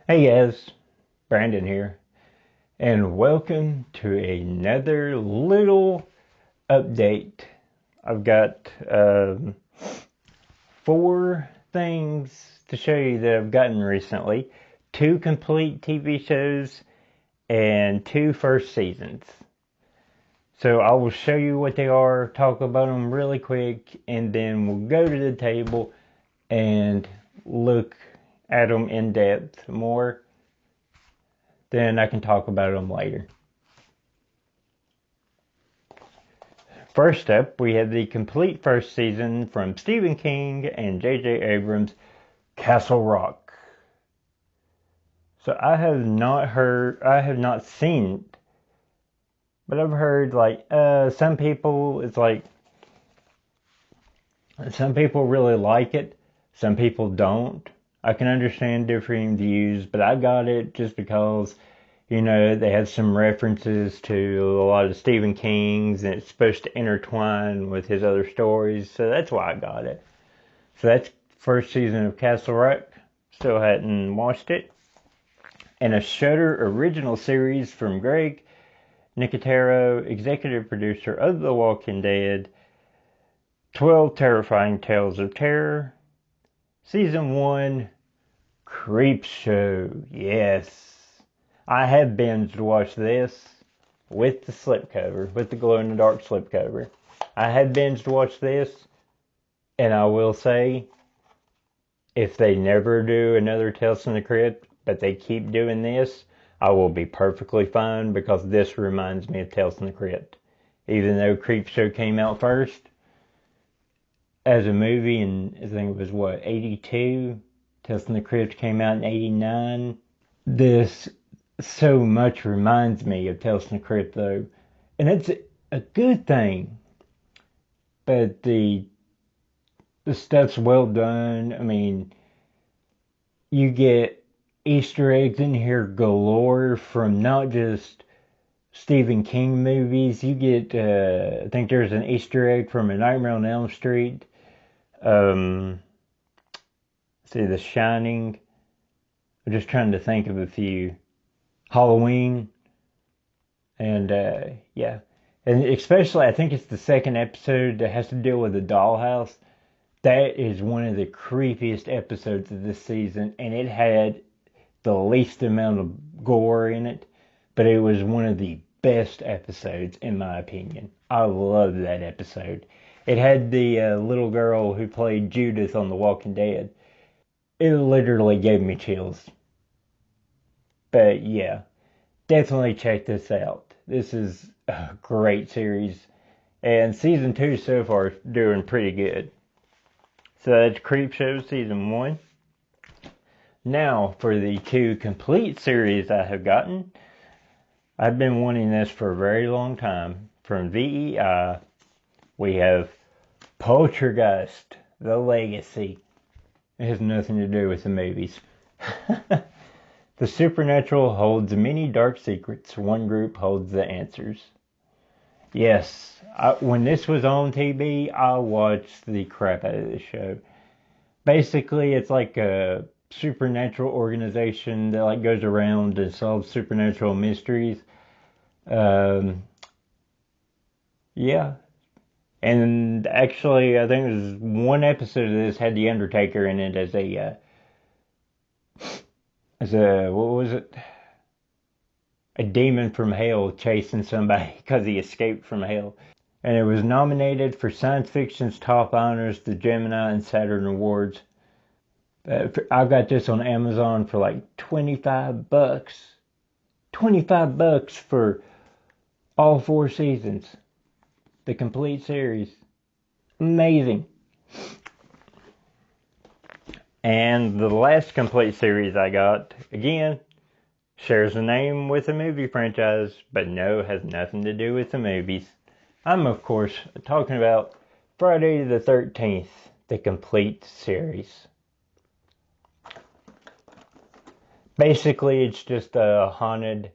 Hey guys, Brandon here, and welcome to another little update. I've got four things to show you that I've gotten recently: two complete TV shows and two first seasons. So I will show you what they are, talk about them really quick, and then we'll go to the table and look at them in depth more. Then I can talk about them later. First up, we have the complete first season from Stephen King and J.J. Abrams, Castle Rock. So I have not seen it, but I've heard some people, some people really like it, some people don't. I can understand differing views, but I got it just because, they had some references to a lot of Stephen King's and it's supposed to intertwine with his other stories, so that's why I got it. So that's first season of Castle Rock. Still hadn't watched it. And a Shudder original series from Greg Nicotero, executive producer of The Walking Dead, 12 Terrifying Tales of Terror, Season 1, Creepshow. Yes. I have binged watched this with the slipcover, with the glow-in-the-dark slipcover. I have binged watched this, and I will say, if they never do another Tales from the Crypt, but they keep doing this, I will be perfectly fine because this reminds me of Tales from the Crypt. Even though Creepshow came out first as a movie, and I think it was 82? Tales from the Crypt came out in 89. This so much reminds me of Tales from the Crypt, though, and it's a good thing. But the stuff's well done. I mean, you get Easter eggs in here galore from not just Stephen King movies. You get, I think there's an Easter egg from A Nightmare on Elm Street. The Shining. I'm just trying to think of a few. Halloween. And, yeah. And especially, I think it's the second episode that has to deal with the dollhouse. That is one of the creepiest episodes of this season, and it had the least amount of gore in it, but it was one of the best episodes, in my opinion. I loved that episode. It had the little girl who played Judith on The Walking Dead. It literally gave me chills. But yeah, definitely check this out. This is a great series, and season 2 so far is doing pretty good. So that's Creepshow Season 1. Now for the two complete series I have gotten. I've been wanting this for a very long time. From VEI, we have Poltergeist, The Legacy. It has nothing to do with the movies. The supernatural holds many dark secrets. One group holds the answers. Yes, when this was on TV, I watched the crap out of this show. Basically, it's like a supernatural organization that goes around and solves supernatural mysteries. Um, yeah, and actually, I think it was one episode of this had the Undertaker in it as a what was it? A demon from hell chasing somebody because he escaped from hell. And it was nominated for science fiction's top honors, the Gemini and Saturn Awards. I got this on Amazon for like $25. $25 for all four seasons. The complete series. Amazing. And the last complete series I got, again, shares a name with a movie franchise, but no, has nothing to do with the movies. I'm, of course, talking about Friday the 13th, the complete series. Basically, it's just a haunted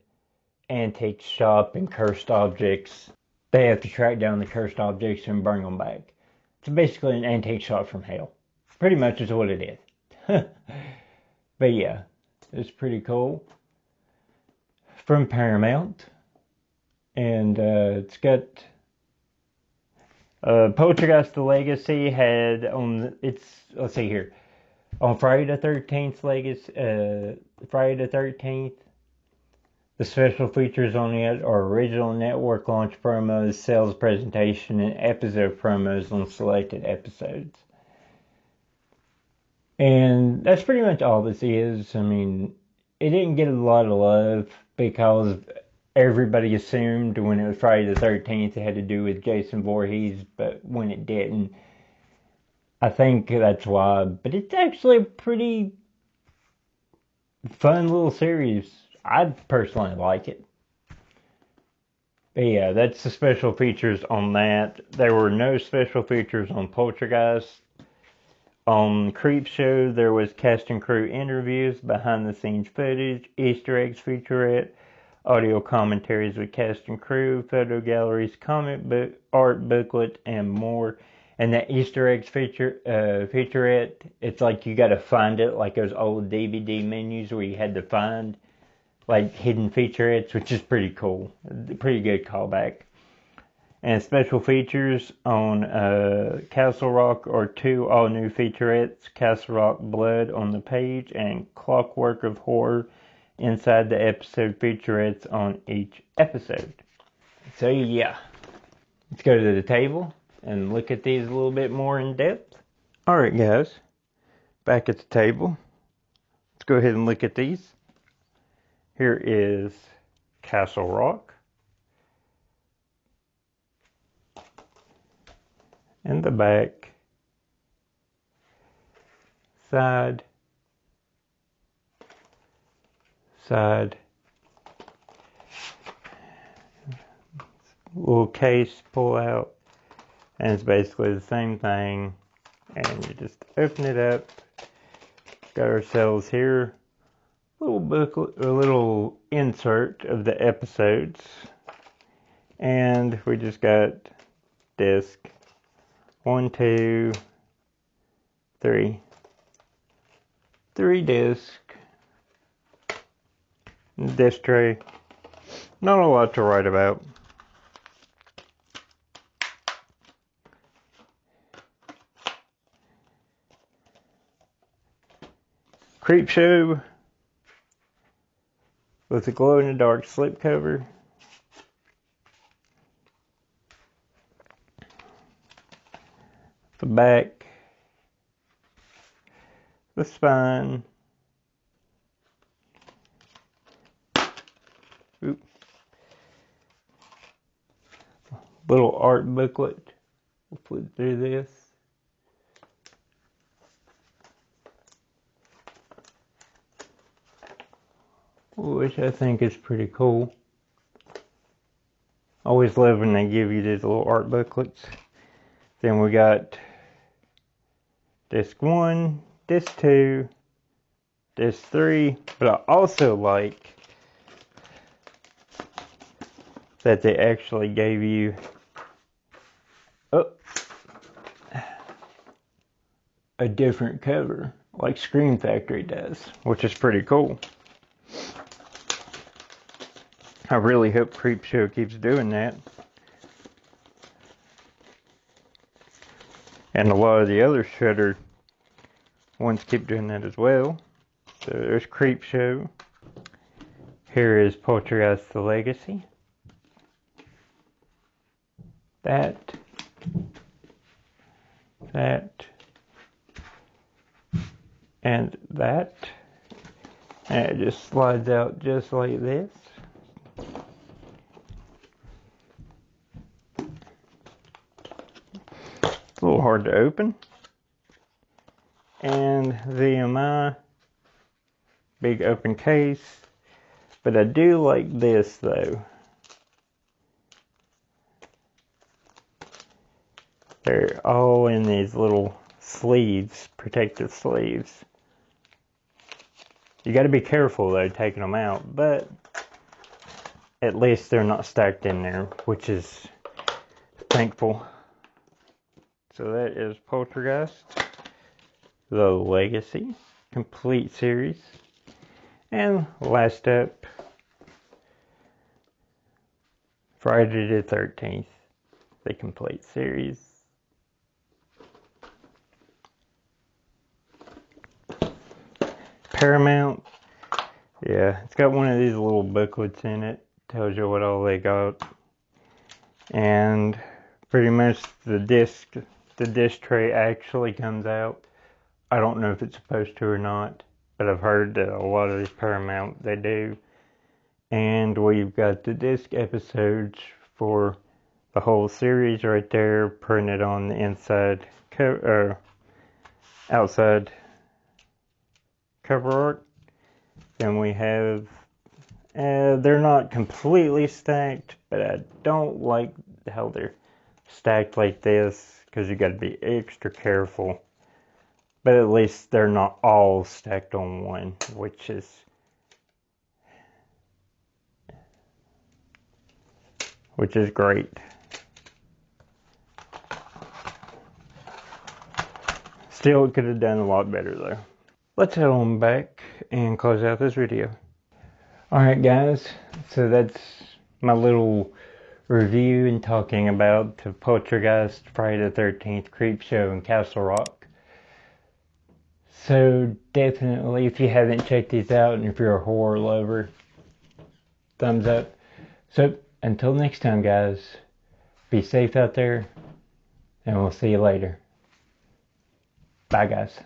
antique shop and cursed objects. They have to track down the cursed objects and bring them back. It's basically an antique shop from hell. Pretty much is what it is. But yeah, It's pretty cool. From Paramount. And it's got Poltergeist the Legacy had on let's see here. On Friday the 13th Friday the 13th, the special features on it are original network launch promos, sales presentation, and episode promos on selected episodes. And that's pretty much all this is. I mean, it didn't get a lot of love because everybody assumed when it was Friday the 13th it had to do with Jason Voorhees, but when it didn't, I think that's why. But it's actually a pretty fun little series. I personally like it. But yeah, that's the special features on that. There were no special features on Poltergeist. On Creepshow, there was cast and crew interviews, behind the scenes footage, Easter eggs featurette, audio commentaries with cast and crew, photo galleries, comic book, art booklet, and more. And that Easter eggs featurette, it's like you gotta find it, like those old DVD menus where you had to find like hidden featurettes, which is pretty cool. Pretty good callback. And special features on Castle Rock are 2 all-new featurettes, Castle Rock Blood on the page and Clockwork of Horror inside the episode featurettes on each episode. So yeah, let's go to the table and look at these a little bit more in depth. Alright guys, back at the table. Let's go ahead and look at these. Here is Castle Rock. And the back, side, little case pull out, and it's basically the same thing, and you just open it up. Got ourselves here a little booklet, a little insert of the episodes, and we just got disc 1, 2, 3. 3 disc tray. Not a lot to write about. Creepshow with a glow-in-the-dark slipcover. The back, the spine, little art booklet. We'll flip through this. Which I think is pretty cool. Always love when they give you these little art booklets. Then we got disc 1, disc 2, disc 3, but I also like that they actually gave you a different cover, like Scream Factory does, which is pretty cool. I really hope Creepshow keeps doing that. And a lot of the other Shudder ones keep doing that as well. So there's Creepshow. Here is Poltergeist the Legacy. That. And that. And it just slides out just like this. A little hard to open. And VMI, big open case. But I do like this though. They're all in these little sleeves, protective sleeves. You got to be careful though taking them out, but at least they're not stacked in there, which is thankful. So that is Poltergeist, the Legacy, complete series. And last up, Friday the 13th, the complete series. Paramount, yeah, it's got one of these little booklets in it. Tells you what all they got. And pretty much the disc tray actually comes out. I don't know if it's supposed to or not, but I've heard that a lot of these Paramount, they do. And we've got the disc episodes for the whole series right there, printed on the inside outside cover art. Then we have, they're not completely stacked, but I don't like how they're stacked like this, because you got to be extra careful. But at least they're not all stacked on one, which is great. Still, it could have done a lot better though. Let's head on back and close out this video. Alright guys, so that's my little review and talking about the Poltergeist Friday the 13th Creepshow in Castle Rock. So definitely, if you haven't checked these out and if you're a horror lover, thumbs up. So until next time guys, be safe out there and we'll see you later. Bye guys.